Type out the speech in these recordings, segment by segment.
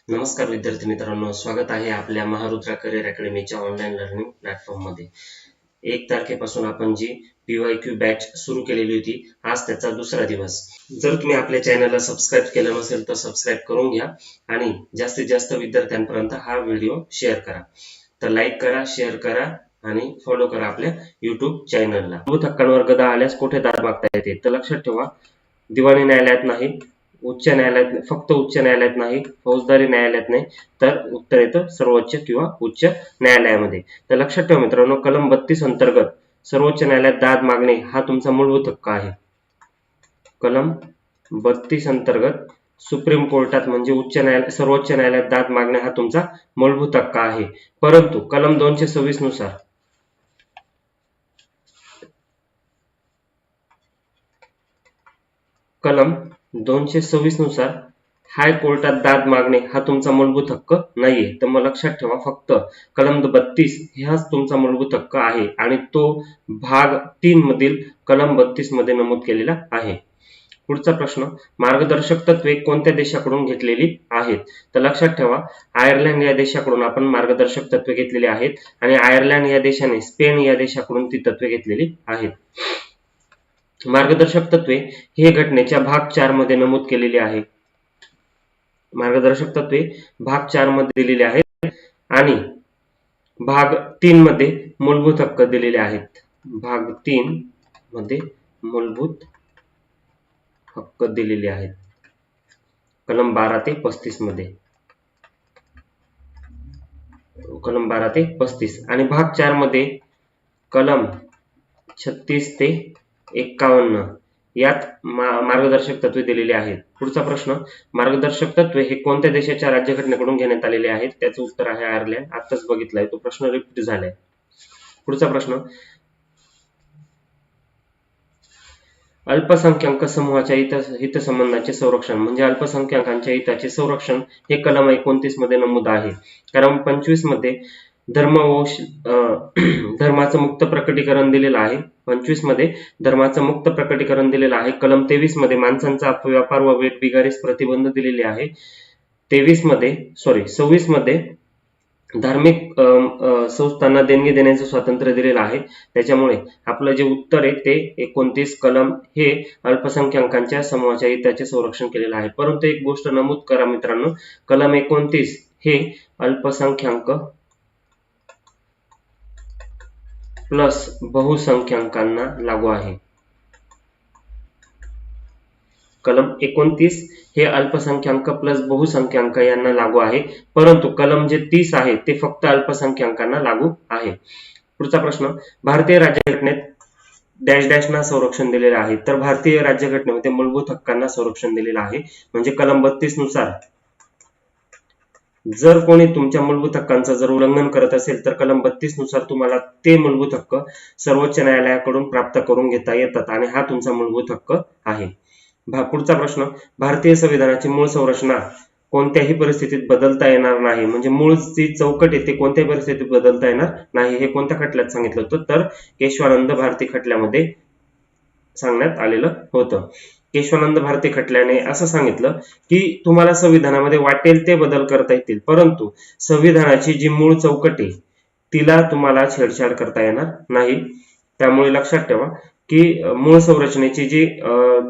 नमस्कार विद्यार्थी मित्रांनो, स्वागत आहे आपल्या महारुद्रा करिअर अकॅडमीच्या ऑनलाईन लर्निंग प्लॅटफॉर्म मध्ये। 1 तारखेपासून आपण जी PYQ बॅच सुरू केलेली होती, आज त्याचा दुसरा दिवस। जर तुम्ही आपल्या चॅनलला सबस्क्राइब केलं नसेल तर सबस्क्राइब करून घ्या आणि जास्तीत जास्त विद्यार्थ्यांपर्यंत हा व्हिडिओ शेअर करा। तर लाईक करा, शेअर करा आणि फॉलो करा आपल्या YouTube चॅनलला। मूलभूत हक्कांवर गदा आल्यास कुठे दाद मागता येते? तर लक्षात ठेवा, दिवाणी न्यायालयात नाही, उच्च न्यायालयात, फक्त उच्च न्यायालयात नाही, फौजदारी न्यायालयात नाही, तर उत्तर येतं सर्वोच्च किंवा उच्च न्यायालयामध्ये। तर लक्षात ठेवा मित्रांनो, कलम 32 अंतर्गत सर्वोच्च न्यायालयात दाद मागणे हा तुमचा मूलभूत हक्क आहे। कलम 32 अंतर्गत सुप्रीम कोर्टात म्हणजे सर्वोच्च न्यायालयात दाद मागणे हा तुमचा मूलभूत हक्क आहे। परंतु कलम 226 नुसार हाय कोर्टात दाद मागणे हा तुमचा मूलभूत हक्क नाहीये। तर मग लक्षात ठेवा, फक्त कलम 32 हाच तुमचा मूलभूत हक्क आहे आणि तो भाग 3 मधील कलम 32 मध्ये नमूद केलेला आहे। पुढचा प्रश्न, मार्गदर्शक तत्वे कोणत्या देशाकडून घेतलेली आहेत? तर लक्षात ठेवा, आयर्लंड या देशाकडून आपण मार्गदर्शक तत्वे घेतलेली आहेत आणि आयर्लंड या देशाने स्पेन या देशाकडून ती तत्वे घेतलेली आहेत। मार्गदर्शक तत्वे हे घटनेच्या भाग 4 मध्ये नमूद केलेले आहे। मार्गदर्शक तत्वे भाग 4 मध्ये दिलेले आहेत आणि भाग 3 मध्ये मूलभूत हक्क दिलेले आहेत। भाग 3 मध्ये मूलभूत हक्क दिलेले आहेत कलम 12 ते 35 मध्ये। कलम 12 ते 35 आणि भाग 4 मध्ये कलम 36 ते 51 यात मार्गदर्शक तत्वे दिलेली आहेत। पुढचा प्रश्न, मार्गदर्शक तत्वे हे कोणत्या देशाच्या राज्यघटनेकडून घेण्यात आलेले आहेत? त्याचं उत्तर आहे आयर्लंड। आताच बघितलाय, तो प्रश्न रिपीट झालाय। पुढचा प्रश्न, अल्पसंख्याक समूहाच्या हितसंबंधांचे संरक्षण म्हणजे अल्पसंख्याकांच्या हिताचे संरक्षण हे कलम 29 मध्ये नमूद आहे। कलम 25 मध्ये धर्माचं मुक्त प्रकटीकरण दिलेलं आहे। 25 मध्ये धर्माचं मुक्त प्रकटीकरण दिलेलं आहे। कलम 23 मध्ये माणसांचा अपव्यापार व वेठबिगारीस प्रतिबंध दिलेले आहे। 26 मध्ये धार्मिक संस्थांना देणगी देण्याचं स्वातंत्र्य दिलेलं आहे। त्याच्यामुळे आपलं जे उत्तर आहे ते 29 कलम हे अल्पसंख्याकांच्या समूहाच्या हिताचे संरक्षण केलेलं आहे। परंतु एक गोष्ट नमूद करा मित्रांनो, कलम 29 हे अल्पसंख्याक प्लस बहुसंख्याकांना लागू आहे। कलम 29 हे अल्पसंख्याक प्लस बहुसंख्याक यांना लागू आहे, परंतु कलम जे 30 आहे ते फक्त अल्पसंख्याकांना लागू आहे। पुढचा प्रश्न, भारतीय राज्यघटनेत डॅश डॅशना संरक्षण दिलेले आहे। तर भारतीय राज्यघटनेमध्ये मूलभूत हक्कांना संरक्षण दिलेलं आहे। म्हणजे कलम 32 नुसार जर कोणी तुमच्या मूलभूत हक्कांचं जर उल्लंघन करत असेल तर कलम 32 नुसार तुम्हाला ते मूलभूत हक्क सर्वोच्च न्यायालयाकडून प्राप्त करून घेता येतात आणि हा तुमचा मूलभूत हक्क आहे। पुढचा प्रश्न, भारतीय संविधानाची मूळ संरचना कोणत्याही परिस्थितीत बदलता येणार नाही म्हणजे मूळ जी चौकट आहे ते कोणत्याही परिस्थितीत बदलता येणार नाही, हे कोणत्या खटल्यात सांगितलं होतं? तर केशवानंद भारती खटल्यामध्ये सांगण्यात आलेलं होतं। केशवानंद भारती खटल्याने असं सांगितलं की तुम्हाला संविधानामध्ये वाटेल ते बदल करता येतील, परंतु संविधानाची जी मूळ चौकट आहे तिला तुम्हाला छेडछाड करता येणार नाही। त्यामुळे लक्षात ठेवा की मूळ संरचनेची जी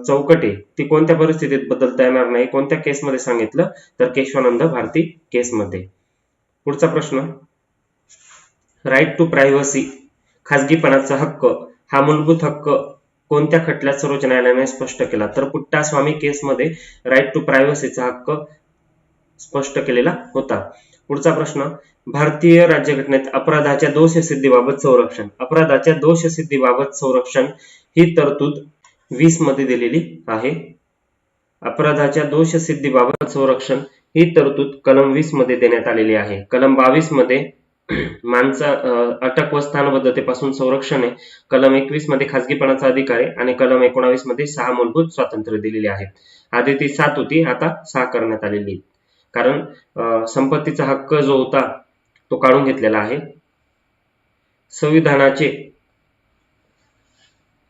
चौकट आहे ती कोणत्या परिस्थितीत बदलता येणार नाही। कोणत्या केसमध्ये सांगितलं? तर केशवानंद भारती केसमध्ये। पुढचा प्रश्न, राईट टू प्रायव्हसी खाजगीपणाचा हक्क हा मूलभूत हक्क कोणत्या खटल्यात सर्वोच्च न्यायालयाने स्पष्ट केला? तर पुट्टास्वामी केसमध्ये राईट टू प्रायव्हसीचा हक्क स्पष्ट केलेला होता। पुढचा प्रश्न, भारतीय राज्यघटनेत अपराधाच्या दोषसिद्धीबाबत संरक्षण ही तरतूद 20 मध्ये दिलेली आहे। अपराधाच्या दोषसिद्धीबाबत संरक्षण ही तरतूद कलम 20 मध्ये देण्यात आलेली आहे। कलम 22 मध्ये अटक व स्थानबद्धतेपासून संरक्षण आहे। कलम 21 मध्ये खाजगीपणाचा अधिकार आहे आणि कलम 19 मध्ये 6 मूलभूत स्वातंत्र्य दिलेले आहेत। आधी ती 7 होती, आता 6 करण्यात आलेली, कारण संपत्तीचा हक्क जो होता तो काढून घेतलेला आहे। संविधानाचे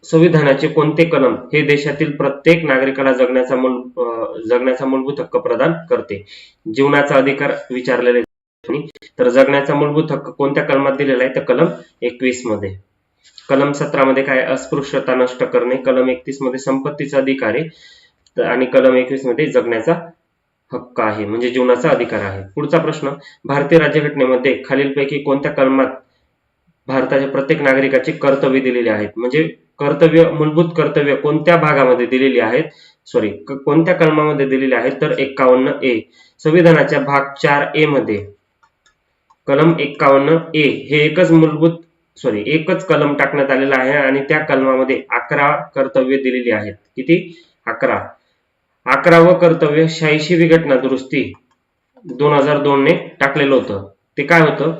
संविधानाचे कोणते कलम हे देशातील प्रत्येक नागरिकाला जगण्याचा मूलभूत हक्क प्रदान करते? जीवनाचा अधिकार विचारलेले तर जगण्याचा मूलभूत हक्क कोणत्या कलमात दिलेला आहे? तर कलम 21 मध्ये. कलम 17 मध्ये काय? अस्पृश्यता नष्ट करणे. कलम 31 मध्ये संपत्तीचा अधिकार आहे आणि कलम 21 मध्ये जगण्याचा हक्क आहे म्हणजे जीवनाचा अधिकार आहे. पुढचा प्रश्न, भारतीय राज्यघटनेमध्ये खालीलपैकी कोणत्या कलमात भारताच्या प्रत्येक नागरिकाची कर्तव्य दिलेली आहेत? म्हणजे कर्तव्य, मूलभूत कर्तव्य कोणत्या भागामध्ये दिलेली आहेत? कोणत्या कलमामध्ये दिलेली आहेत? तर 51A. संविधानाच्या भाग 4A मध्ये कलम 51A हे एकच कलम टाकण्यात आलेला आहे आणि त्या कलमामध्ये 11 कर्तव्य दिलेली आहेत. किती? 11. 11वं कर्तव्य 86वी घटना दुरुस्ती 2002 ने टाकलेलं होतं. ते काय होतं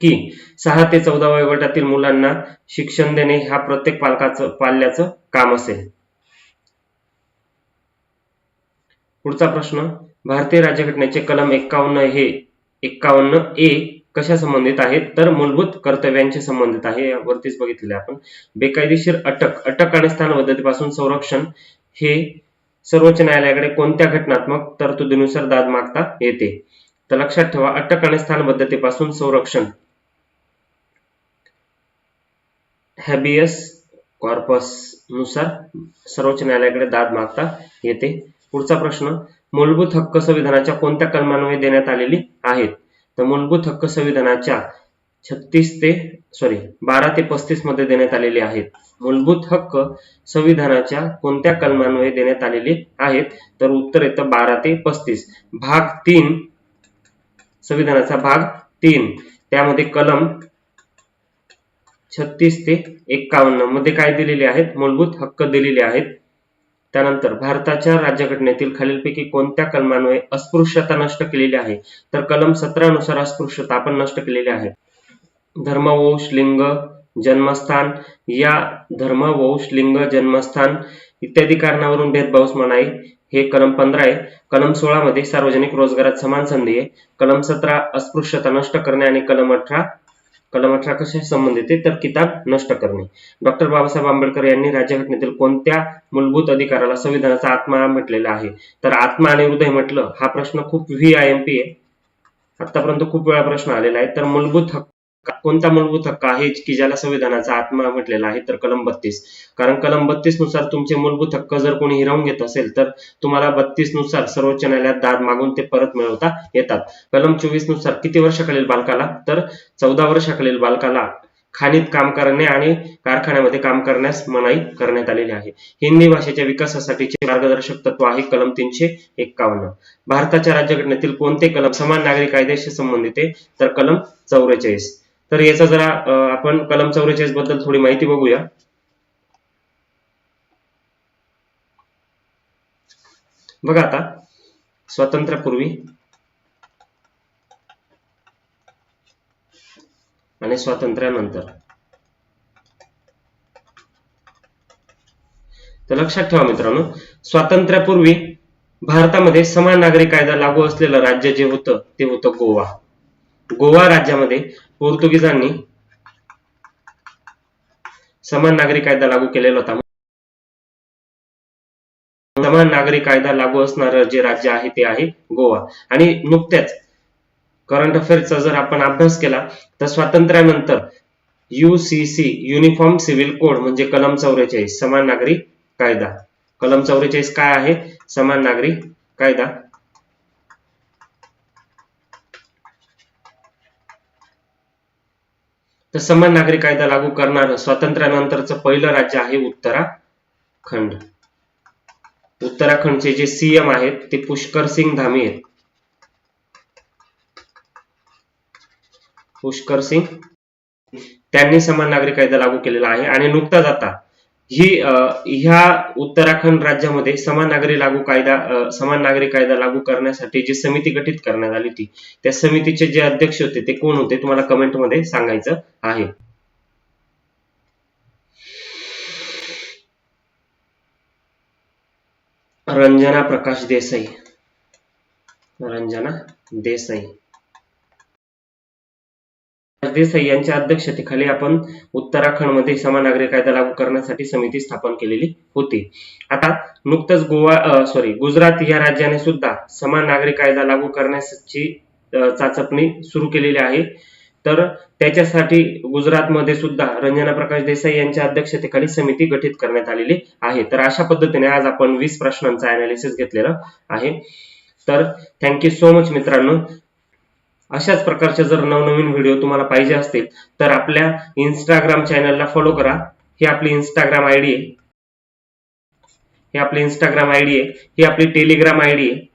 की 6 ते 14 वयोगटातील मुलांना शिक्षण देणे हा प्रत्येक पाल्याचं काम असेल. पुढचा प्रश्न, भारतीय राज्यघटनेचे कलम 51A कशा संबंधित आहेत? तर मूलभूत कर्तव्यांशी संबंधित आहे. यावरतीच बघितलेले आपण. बेकायदेशीर अटक आणि स्थानबद्धतेपासून संरक्षण हे सर्वोच्च न्यायालयाकडे कोणत्या घटनात्मक तरतुदीनुसार दाद मागता येते? तर लक्षात ठेवा, अटक आणि स्थानबद्धतेपासून संरक्षण हॅबियस कॉर्पस नुसार सर्वोच्च न्यायालयाकडे दाद मागता येते. पुढचा प्रश्न, मूलभूत हक्क संविधानाच्या कोणत्या कलमान्वये देण्यात आलेली आहेत? तर मूलभूत हक्क संविधानाच्या 12 ते 35 मध्ये देण्यात आलेले आहेत. मूलभूत हक्क संविधानाच्या कोणत्या कलमान्वये देण्यात आलेले आहेत? तर उत्तर येतं 12 ते 35. भाग 3 संविधानाचा भाग 3 त्यामध्ये कलम 36 ते 51 मध्ये काय दिलेले आहेत? मूलभूत हक्क दिलेले आहेत. त्यानंतर भारताच्या राज्यघटनेतील खालीलपैकी कोणत्या कलमान्वये अस्पृश्यता नष्ट केलेली आहे? तर कलम 17 नुसार अस्पृश्यता आपण नष्ट केलेली आहे. धर्म, वंश, लिंग, जन्मस्थान या धर्म, वंश, लिंग, जन्मस्थान इत्यादी कारणावरून भेदभावास मनाई हे कलम 15 आहे. कलम 16 मध्ये सार्वजनिक रोजगारात समान संधी आहे. कलम 17 अस्पृश्यता नष्ट करणे आणि कलम 18 कशा संबंधित आहे? तर किताब नष्ट करणे. डॉक्टर बाबासाहेब आंबेडकर यांनी राज्यघटनेतील कोणत्या मूलभूत अधिकाराला संविधानाचा आत्मा म्हटलेला आहे? तर आत्मा आणि हृदय म्हटलं. हा प्रश्न खूप VIMP आहे. आतापर्यंत खूप वेळा प्रश्न आलेला आहे. तर मूलभूत हक्क कोणता मूलभूत हक्क आहे की ज्याला संविधानाचा आत्मा म्हटलेला आहे? तर कलम 32. कारण कलम 32 नुसार तुमचे मूलभूत हक्क जर कोणी हिरावून घेत असेल तर तुम्हाला 32 नुसार सर्वोच्च न्यायालयात दाद मागून ते परत मिळवता येतात. कलम 24 नुसार किती वर्षाखालील बालकाला? तर 14 वर्षाखालील बालकाला खाणीत काम करणे आणि कारखान्यामध्ये काम करण्यास मनाई करण्यात आलेली आहे. हिंदी भाषेच्या विकासासाठीचे मार्गदर्शक तत्व आहे कलम 351. भारताच्या राज्यघटनेतील कोणते कलम समान नागरी कायद्याशी संबंधित आहे? तर कलम 44. तर याचा जरा आपण कलम 44 बद्दल थोडी माहिती बघूया. बघा आता, स्वातंत्र्यापूर्वी आणि स्वातंत्र्यानंतर. तर लक्षात ठेवा मित्रांनो, स्वातंत्र्यापूर्वी भारतामध्ये समान नागरी कायदा लागू असलेलं राज्य जे होतं ते होतं गोवा. गोवा राज्यामध्ये पोर्तुगीजांनी समान नागरी कायदा लागू केलेला होता. समान नागरी कायदा लागू असणारं जे राज्य आहे ते आहे गोवा. आणि नुकत्याच करंट अफेअर्सचा जर आपण अभ्यास केला तर स्वातंत्र्यानंतर UCC युनिफॉर्म सिव्हिल कोड म्हणजे कलम 44 समान नागरी कायदा. कलम 44 काय आहे? समान नागरी कायदा. तर समान नागरी कायदा लागू करणारं स्वातंत्र्यानंतरचं पहिलं राज्य आहे उत्तराखंड. उत्तराखंडचे जे CM आहेत ते पुष्कर सिंग धामी आहेत. पुष्कर सिंग त्यांनी समान नागरी कायदा लागू केलेला आहे. आणि नुकताच आता ह्या उत्तराखंड राज्यामध्ये समान नागरी कायदा लागू करण्यासाठी जी समिती गठीत करण्यात आली होती त्या समितीचे जे अध्यक्ष होते ते कोण होते तुम्हाला कमेंट मध्ये सांगायचं आहे. रंजना प्रकाश देसाई. रंजना देसाई देसाई यांच्या अध्यक्षतेखाली आपण उत्तराखंडमध्ये समान नागरी कायदा लागू करण्यासाठी समिती स्थापन केलेली होती. आता नुकतंच गुजरात या राज्याने सुद्धा समान नागरी कायदा लागू करण्याची चाचपणी सुरू केलेली आहे. तर त्याच्यासाठी गुजरातमध्ये सुद्धा रंजना प्रकाश देसाई यांच्या अध्यक्षतेखाली समिती गठीत करण्यात आलेली आहे. तर अशा पद्धतीने आज आपण 20 प्रश्नांचा अनालिसिस घेतलेला आहे. तर थँक्यू सो मच मित्रांनो. अशाच प्रकारचे जर नवनवीन व्हिडिओ तुम्हाला पाहिजे असतील तर आपल्या इंस्टाग्राम चॅनलला फॉलो करा. ही आपली इंस्टाग्राम आयडी आहे, ही आपली इंस्टाग्राम आयडी आहे, ही आपली टेलिग्राम आयडी आहे.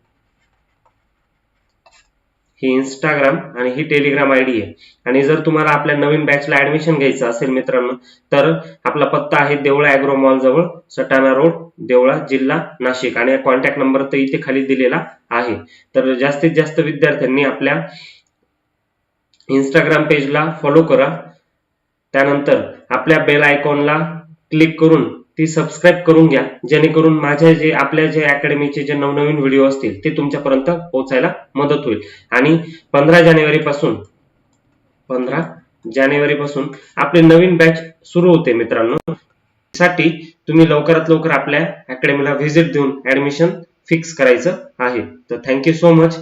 ही इंस्टाग्राम आणि ही टेलिग्राम आयडी आहे. आणि जर तुम्हाला आपल्या नवीन बॅचला ऍडमिशन घ्यायचं असेल मित्रांनो तर आपला पत्ता आहे देवळा ॲग्रो मॉल जवळ, सटाणा रोड, देवळा, जिल्हा नाशिक. आणि कॉन्टॅक्ट नंबर तर इथे खाली दिलेला आहे. तर जास्तीत जास्त विद्यार्थ्यांनी आपल्या इंस्टाग्राम पेजला फॉलो करा. त्यानंतर आपल्या बेल आयकॉनला क्लिक करून ती सबस्क्राईब करून घ्या, जेणेकरून माझे आपल्या अकॅडमीचे जे नवनवीन व्हिडिओ असतील ते तुमच्यापर्यंत पोहोचायला मदत होईल. आणि 15 जानेवारीपासून आपली नवीन बॅच सुरू होते मित्रांनो. साठी तुम्ही लवकरात लवकर आपल्या अकॅडमीला व्हिजिट देऊन ऍडमिशन फिक्स करायचं आहे. तर थँक्यू सो मच.